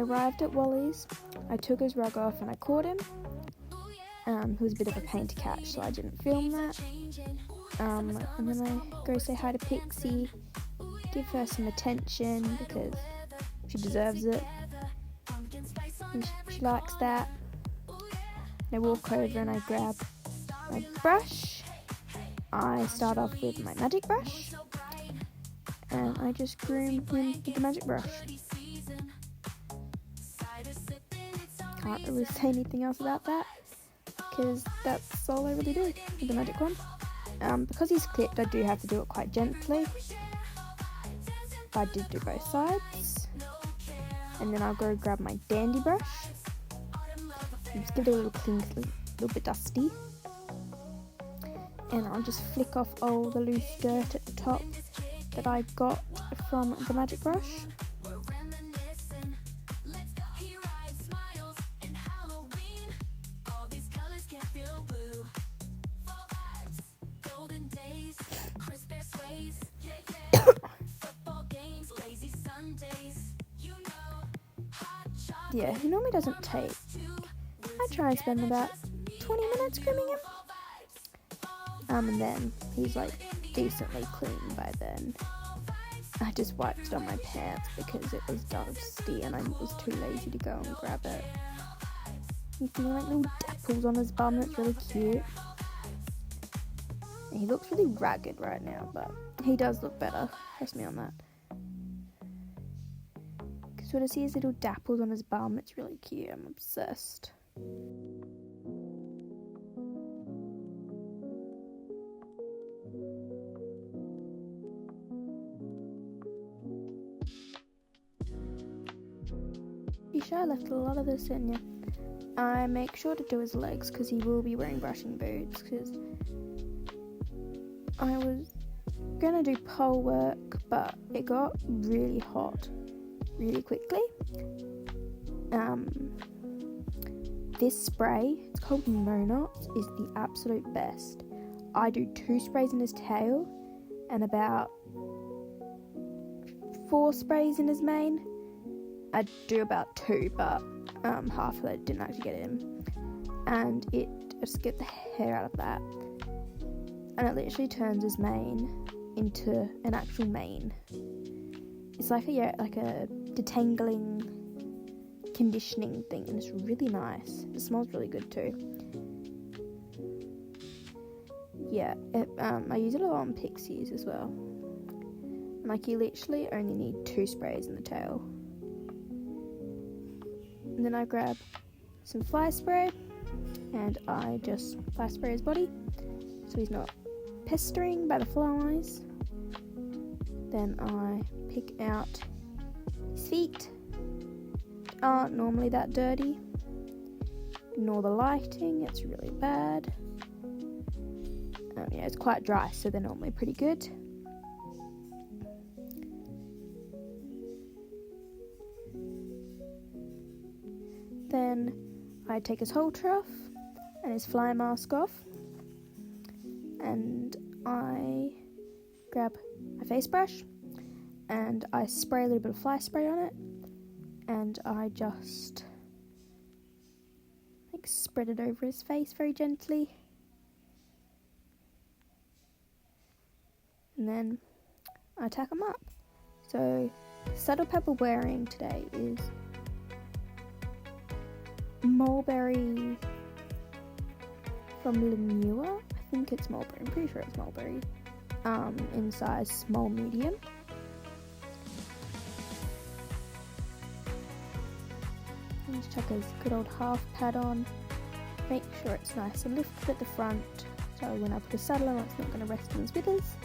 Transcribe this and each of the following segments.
arrived at Wally's, I took his rug off and I caught him. He was a bit of a pain to catch, so I didn't film that. And then I go say hi to Pixie, give her some attention because she deserves it. And she likes that. And I walk over and I grab my brush. I start off with my magic brush. And I just groom him with the magic brush. Can't really say anything else about that, because that's all I really do with the magic wand. Because he's clipped, I do have to do it quite gently. I did do both sides. And then I'll go grab my dandy brush. Just give it a little clean, a little bit dusty. And I'll just flick off all the loose dirt at the top that I got from the magic brush. Yeah, he normally doesn't take. I try and spend about 20 minutes grooming him. And then he's like decently clean by then. I just wiped it on my pants because it was dusty and I was too lazy to go and grab it. He's doing like little dapples on his bum, that's really cute. And he looks really ragged right now, but he does look better. Trust me on that. Sort of see his little dapples on his bum. It's really cute. I'm obsessed. You sure I left a lot of this in you. I make sure to do his legs because he will be wearing brushing boots, because I was gonna do pole work, but it got really hot really quickly. This spray, it's called No Knots, is the absolute best. I do 2 sprays in his tail and about 4 sprays in his mane. I do about 2, but half of it didn't actually get in, and it just get the hair out of that, and it literally turns his mane into an actual mane. It's like a detangling conditioning thing, and it's really nice. It smells really good too. Yeah, I use it a lot on Pixies as well. Like, you literally only need 2 sprays in the tail. And then I grab some fly spray and I just fly spray his body so he's not pestering by the flies. Then I pick out his feet, which aren't normally that dirty. Ignore the lighting, it's really bad. Yeah, it's quite dry, so they're normally pretty good. Then I take his halter off and his fly mask off, and I grab my face brush and I spray a little bit of fly spray on it, and I just spread it over his face very gently. And then I tack him up. So the saddle pad we're wearing today is mulberry from Lemua. I think it's mulberry. I'm pretty sure it's mulberry. In size small medium. Just chuck his good old half pad on. Make sure it's nice and lifted at the front, so when I put a saddle on, it's not going to rest on his withers.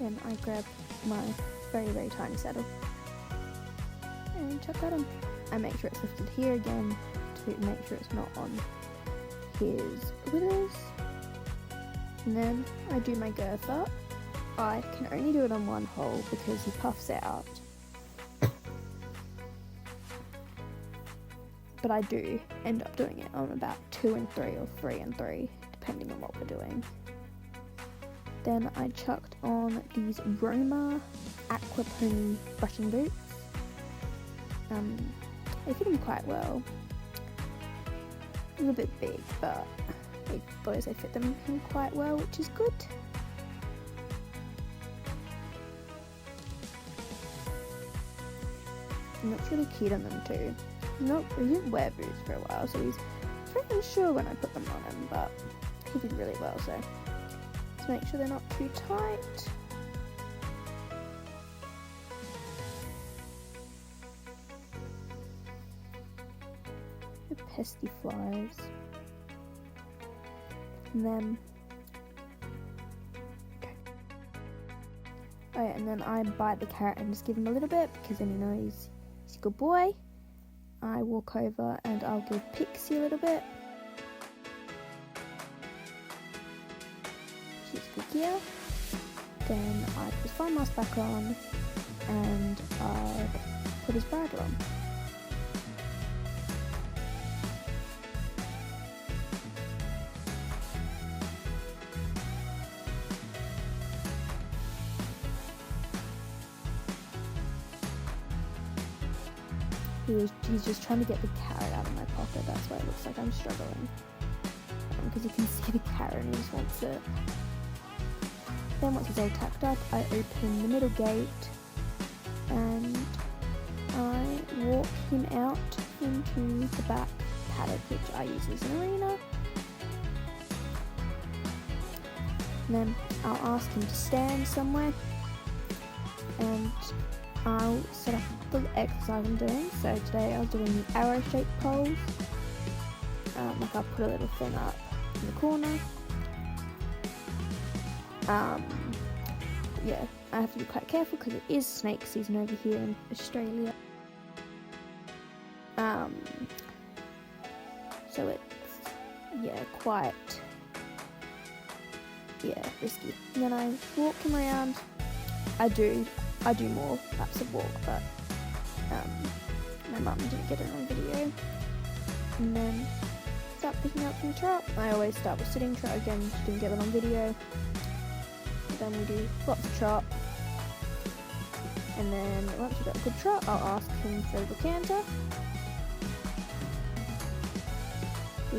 Then I grab my very, very tiny saddle and chuck that on. I make sure it's lifted here again to make sure it's not on his withers. And then I do my girth up. I can only do it on one hole because he puffs out. But I do end up doing it on about 2 and 3 or 3 and 3, depending on what we're doing. Then I chucked on these Roma Aqua Pony brushing boots. They fit him quite well. A little bit big, but boys, they fit them quite well, which is good. He looks really cute on them too. He didn't wear boots for a while, so he's very unsure when I put them on him, but he did really well, so let's make sure they're not too tight. The pesky flies. And then and then I bite the carrot and just give him a little bit, because then he knows he's a good boy. I walk over and I'll give Pixie a little bit. She's good gear. Then I put his fine mask back on and I put his bridle on. He's just trying to get the carrot out of my pocket. That's why it looks like I'm struggling. Because you can see the carrot and he just wants it. Then once he's all tacked up, I open the middle gate and I walk him out into the back paddock, which I use as an arena. And then I'll ask him to stand somewhere and I'll set up the exercise I'm doing. So today I was doing the arrow shaped poles. Like I'll put a little thing up in the corner. Yeah, I have to be quite careful because it is snake season over here in Australia. So it's quite risky. And then I walk him around. I do more laps of walk, but my mum didn't get it on video. And then start picking up some trot. I always start with sitting trot again, she didn't get it on video. Then we do lots of trot. And then once we've got a good trot, I'll ask him for a little canter. I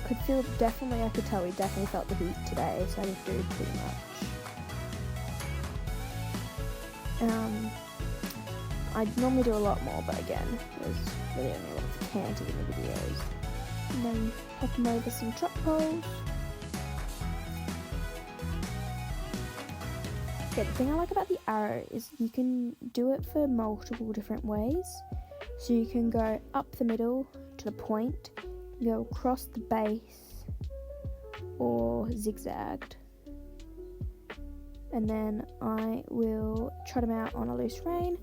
could tell we definitely felt the heat today, so I didn't do pretty much. I normally do a lot more, but again, there's really only lots of canters in the videos. And then hop them over some trot poles. Yeah, the thing I like about the arrow is you can do it for multiple different ways. So you can go up the middle to the point, go across the base, or zigzagged. And then I will trot him out on a loose rein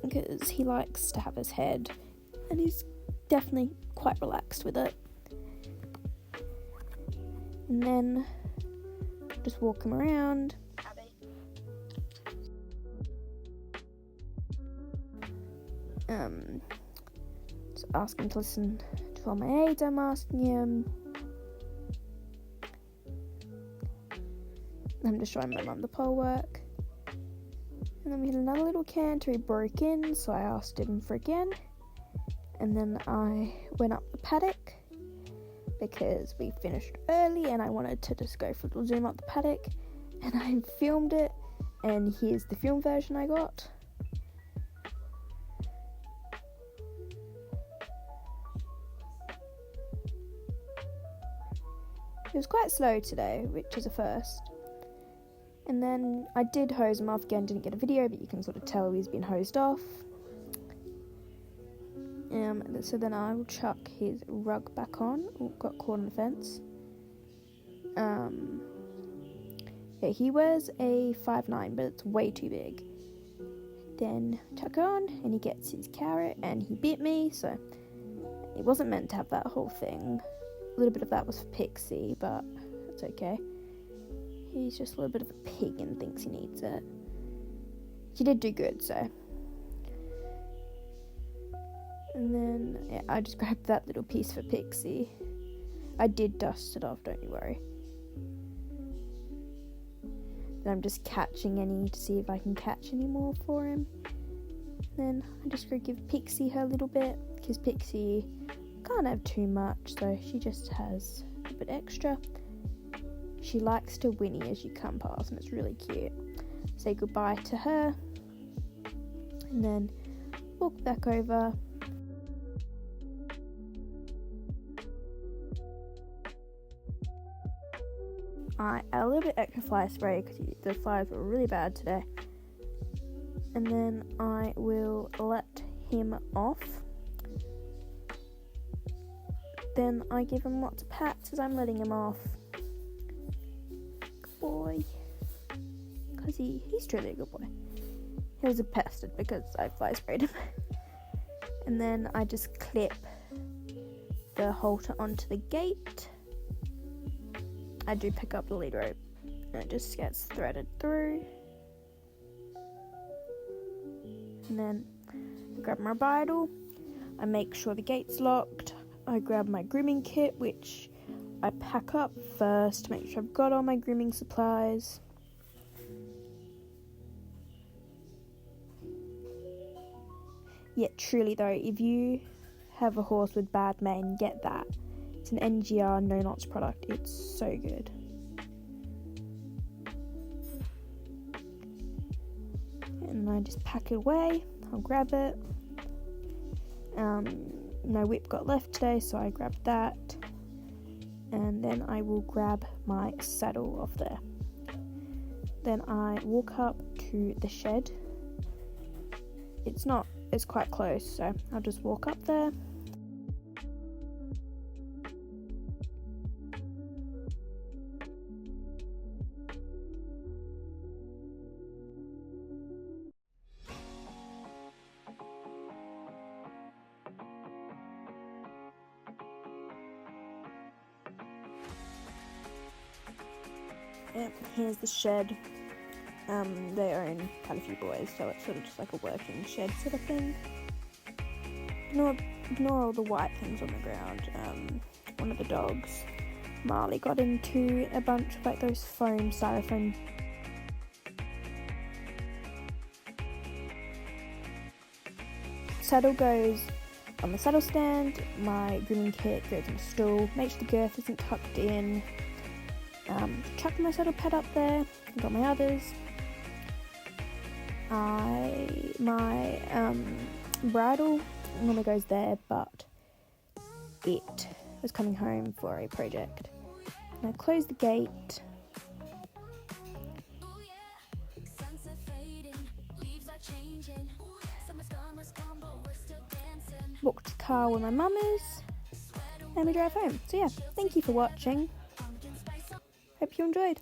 because he likes to have his head and he's definitely quite relaxed with it. And then just walk him around. Just ask him to listen to all my aids I'm asking him. I'm just showing my mum the pole work. And then we had another little canter, he broke in, so I asked him for again. And then I went up the paddock because we finished early and I wanted to just go for a little zoom up the paddock. And I filmed it, and here's the film version I got. It was quite slow today, which is a first. And then I did hose him off again, didn't get a video, but you can sort of tell he's been hosed off. So then I will chuck his rug back on. Oh, got caught on the fence. Yeah, he wears a 5'9", but it's way too big. Then tuck on, and he gets his carrot, and he bit me, so it wasn't meant to have that whole thing. A little bit of that was for Pixie, but it's okay. He's just a little bit of a pig and thinks he needs it. She did do good, so. And then I just grabbed that little piece for Pixie. I did dust it off, don't you worry. Then I'm just catching to see if I can catch any more for him. Then I just go give Pixie her little bit, because Pixie can't have too much, so she just has a bit extra. She likes to whinny as you come past, and it's really cute. Say goodbye to her, and then walk back over. I add a little bit extra fly spray because the flies were really bad today. And then I will let him off. Then I give him lots of pats as I'm letting him off. Good boy. Because he's truly a good boy. He was pestered because I fly sprayed him. And then I just clip the halter onto the gate. I do pick up the lead rope and it just gets threaded through. And then I grab my bridle. I make sure the gate's locked. I grab my grooming kit, which I pack up first to make sure I've got all my grooming supplies. Yeah, truly though, if you have a horse with bad mane, get that. It's an NGR no knots product. It's so good. And I just pack it away. I'll grab it. My whip got left today, so I grabbed that. And then I will grab my saddle off there. Then I walk up to the shed. It's quite close, so I'll just walk up there. Yep, here's the shed. They own quite a few boys, so it's sort of just like a working shed sort of thing. Ignore all the white things on the ground. One of the dogs, Marley, got into a bunch of like those styrofoam. Saddle goes on the saddle stand. My grooming kit goes on a stool. Make sure the girth isn't tucked in. Chuck my saddle pad up there. I've got my others. My bridle normally goes there, but it was coming home for a project. And I close the gate. Walk to the car where my mum is, and we drive home. So yeah, thank you for watching. Hope you enjoyed.